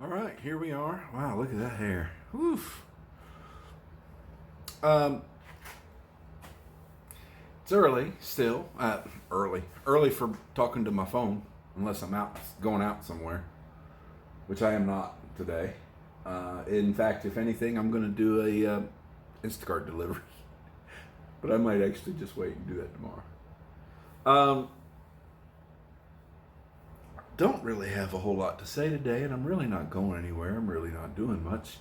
All right, here we are. Wow, look at that hair. Woof. Um, it's early still. Early for talking to my phone, unless I'm out going out somewhere, which I am not today. In fact, if anything, I'm going to do a Instacart delivery, but I might actually just wait and do that tomorrow. Um, don't really have a whole lot to say today, and I'm really not going anywhere. I'm really not doing much.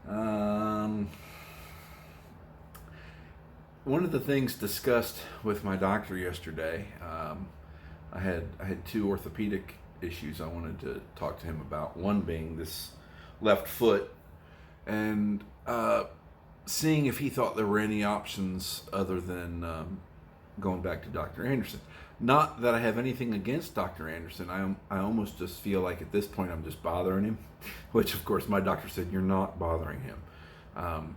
Um, One of the things discussed with my doctor yesterday, I had two orthopedic issues I wanted to talk to him about. One being this left foot, and seeing if he thought there were any options other than going back to Dr. Anderson. Not that I have anything against Dr. Anderson. I almost just feel like at this point I'm just bothering him, which of course my doctor said you're not bothering him.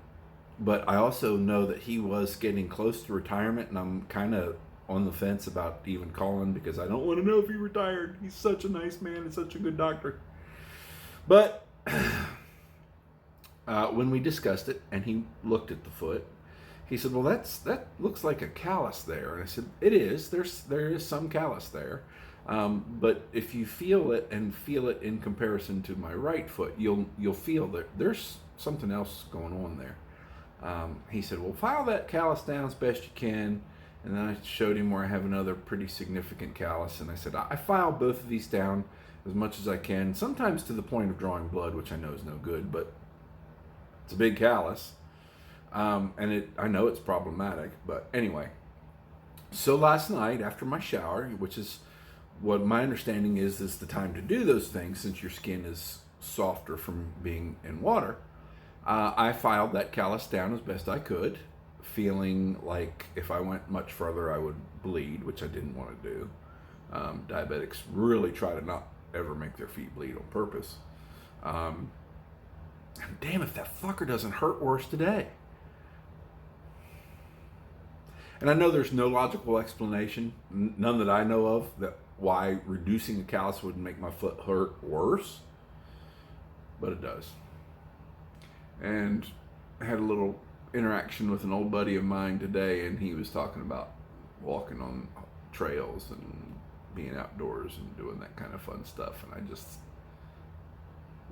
But I also know that he was getting close to retirement, and I'm kind of on the fence about even calling because I don't want to know if he retired. He's such a nice man and such a good doctor. But when we discussed it and he looked at the foot, he said, "Well, that looks like a callus there." And I said, "It is. There is some callus there, but if you feel it and feel it in comparison to my right foot, you'll feel that there's something else going on there." He said, "Well, file that callus down as best you can." And then I showed him where I have another pretty significant callus, and I said, "I file both of these down as much as I can, sometimes to the point of drawing blood, which I know is no good, but it's a big callus, and I know it's problematic." But anyway, so last night after my shower, which is what my understanding is the time to do those things since your skin is softer from being in water. I filed that callus down as best I could, feeling like if I went much further I would bleed, which I didn't want to do. Diabetics really try to not ever make their feet bleed on purpose. And damn if that fucker doesn't hurt worse today. And I know there's no logical explanation, none that I know of, that why reducing a callus would make my foot hurt worse, but it does. And I had a little interaction with an old buddy of mine today, and he was talking about walking on trails and being outdoors and doing that kind of fun stuff, and I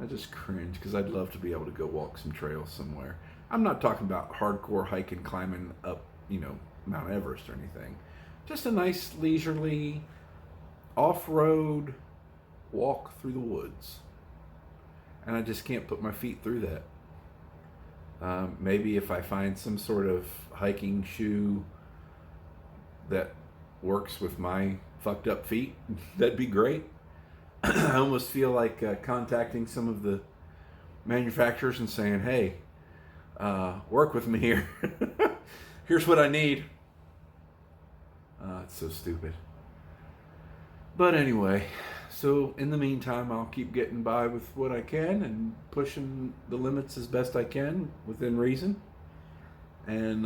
just cringe because I'd love to be able to go walk some trails somewhere. I'm not talking about hardcore hiking, climbing up, Mount Everest or anything. Just a nice leisurely off-road walk through the woods, and I just can't put my feet through that. Maybe if I find some sort of hiking shoe that works with my fucked up feet, that'd be great. I almost feel like contacting some of the manufacturers and saying, "Hey, work with me here. Here's what I need." It's so stupid. But anyway, so in the meantime, I'll keep getting by with what I can and pushing the limits as best I can within reason. And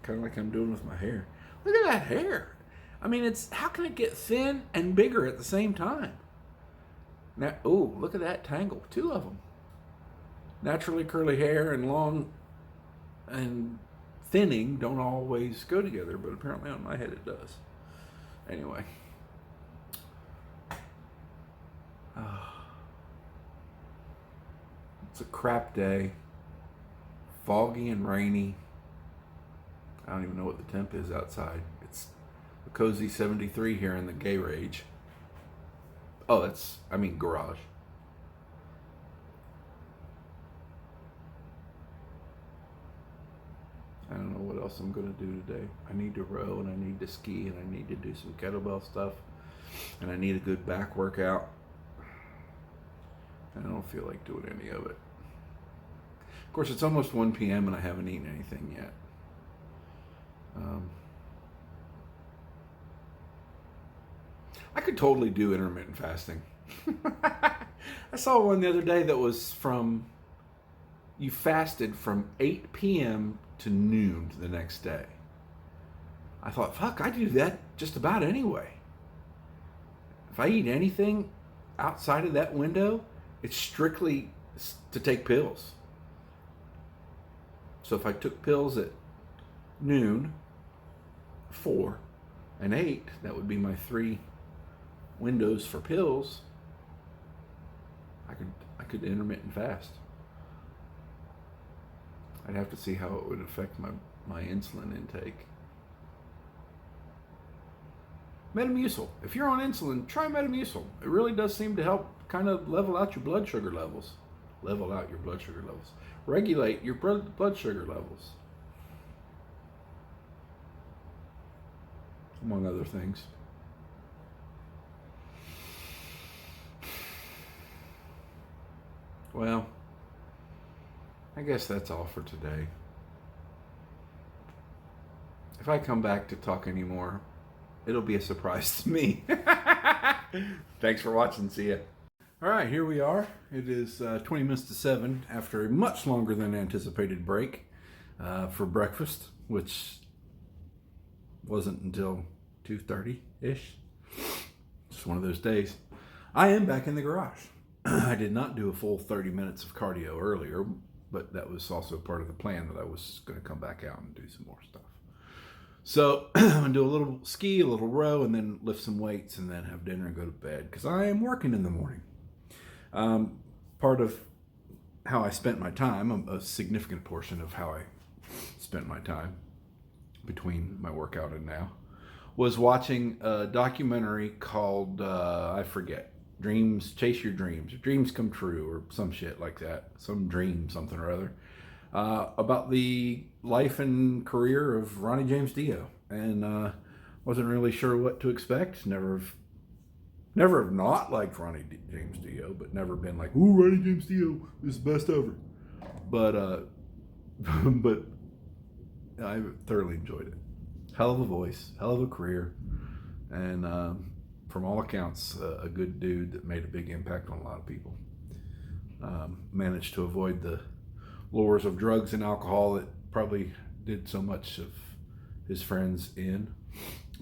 kind of like I'm doing with my hair. Look at that hair. I mean, how can it get thin and bigger at the same time? Now, oh, look at that tangle. Two of them. Naturally curly hair and long and thinning don't always go together, but apparently on my head it does. Anyway. It's a crap day. Foggy and rainy. I don't even know what the temp is outside. It's a cozy 73 here in the gay rage. Oh, garage. I don't know what else I'm going to do today. I need to row, and I need to ski, and I need to do some kettlebell stuff, and I need a good back workout. I don't feel like doing any of it. Of course, it's almost 1 p.m. and I haven't eaten anything yet. I could totally do intermittent fasting. I saw one the other day that was you fasted from 8 p.m. to noon the next day. I thought, fuck, I do that just about anyway. If I eat anything outside of that window, It's strictly to take pills. So if I took pills at noon, 4, and 8, that would be my 3 windows for pills. I could intermittent fast. I'd have to see how it would affect my insulin intake. Metamucil. If you're on insulin, try Metamucil. It really does seem to help kind of level out your blood sugar levels. Level out your blood sugar levels. Regulate your blood sugar levels. Among other things. Well, I guess that's all for today. If I come back to talk anymore, it'll be a surprise to me. Thanks for watching. See ya. All right, here we are. It is 20 minutes to 7 after a much longer than anticipated break for breakfast, which wasn't until 2:30-ish. Just one of those days. I am back in the garage. I did not do a full 30 minutes of cardio earlier, but that was also part of the plan that I was going to come back out and do some more stuff. So I'm going to do a little ski, a little row, and then lift some weights, and then have dinner and go to bed, because I am working in the morning. Part of how I spent my time, a significant portion of how I spent my time between my workout and now, was watching a documentary called, I forget, Chase Your Dreams, Dreams Come True, or some shit like that, some dream, something or other, about the life and career of Ronnie James Dio, and wasn't really sure what to expect. Never have not liked Ronnie James Dio, but never been like, ooh, Ronnie James Dio is the best ever. But but I thoroughly enjoyed it. Hell of a voice, hell of a career, and from all accounts, a good dude that made a big impact on a lot of people. Managed to avoid the lures of drugs and alcohol that probably did so much of his friends in.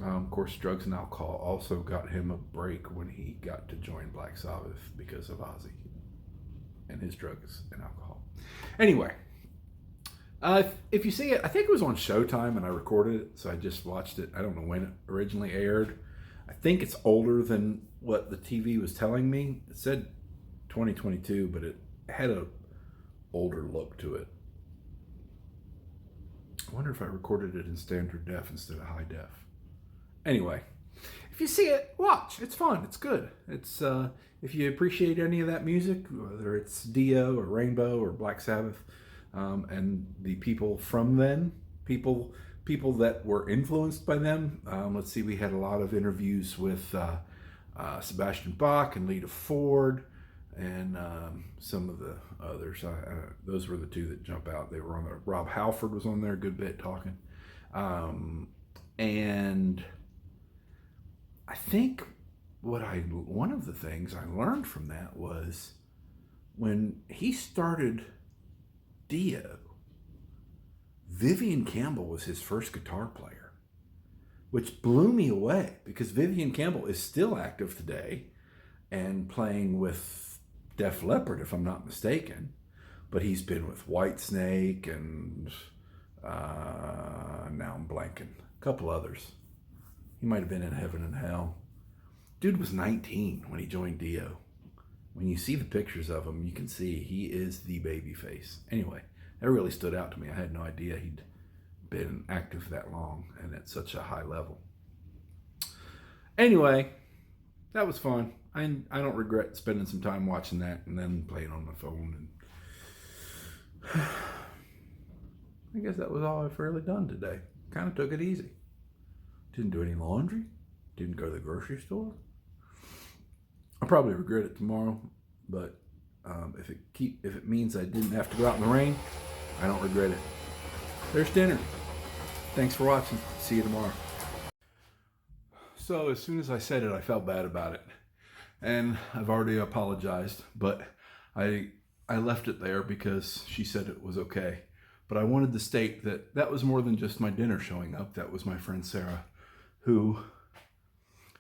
Of course, drugs and alcohol also got him a break when he got to join Black Sabbath because of Ozzy and his drugs and alcohol. Anyway, if you see it, I think it was on Showtime and I recorded it, so I just watched it. I don't know when it originally aired. I think it's older than what the TV was telling me. It said 2022, but it had a older look to it. I wonder if I recorded it in standard def instead of high def. Anyway, if you see it, watch. It's fun. It's good. It's if you appreciate any of that music, whether it's Dio or Rainbow or Black Sabbath, and the people from then, people that were influenced by them. Let's see, we had a lot of interviews with Sebastian Bach and Lita Ford, and some of the others. Those were the two that jump out. They were on there. Rob Halford was on there a good bit talking. And I think one of the things I learned from that was when he started Dio, Vivian Campbell was his first guitar player, which blew me away because Vivian Campbell is still active today and playing with Def Leppard, if I'm not mistaken. But he's been with Whitesnake and now I'm blanking. A couple others. He might have been in Heaven and Hell. Dude was 19 when he joined Dio. When you see the pictures of him, you can see he is the baby face. Anyway, that really stood out to me. I had no idea he'd been active that long and at such a high level. Anyway, that was fun. I don't regret spending some time watching that and then playing on my phone. And I guess that was all I've really done today. Kind of took it easy. Didn't do any laundry. Didn't go to the grocery store. I'll probably regret it tomorrow, but if it means I didn't have to go out in the rain, I don't regret it. There's dinner. Thanks for watching. See you tomorrow. So as soon as I said it, I felt bad about it, and I've already apologized, but I left it there because she said it was okay. But I wanted to state that that was more than just my dinner showing up. That was my friend Sarah, who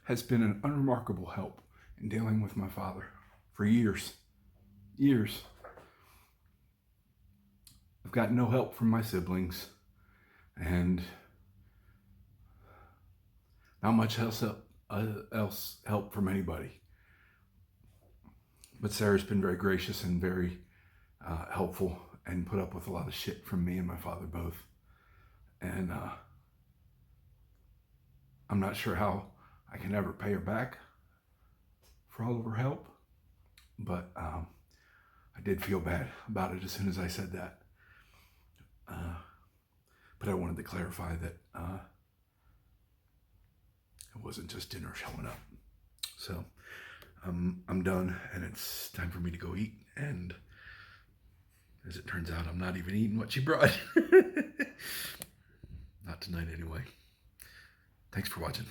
has been an unremarkable help in dealing with my father for years. years. I've got no help from my siblings, and not much else help from anybody. But Sarah's been very gracious and very helpful, and put up with a lot of shit from me and my father both. And I'm not sure how I can ever pay her back for all of her help, but I did feel bad about it as soon as I said that. But I wanted to clarify that it wasn't just dinner showing up. So I'm done, and it's time for me to go eat. And as it turns out, I'm not even eating what she brought. Not tonight, anyway. Thanks for watching.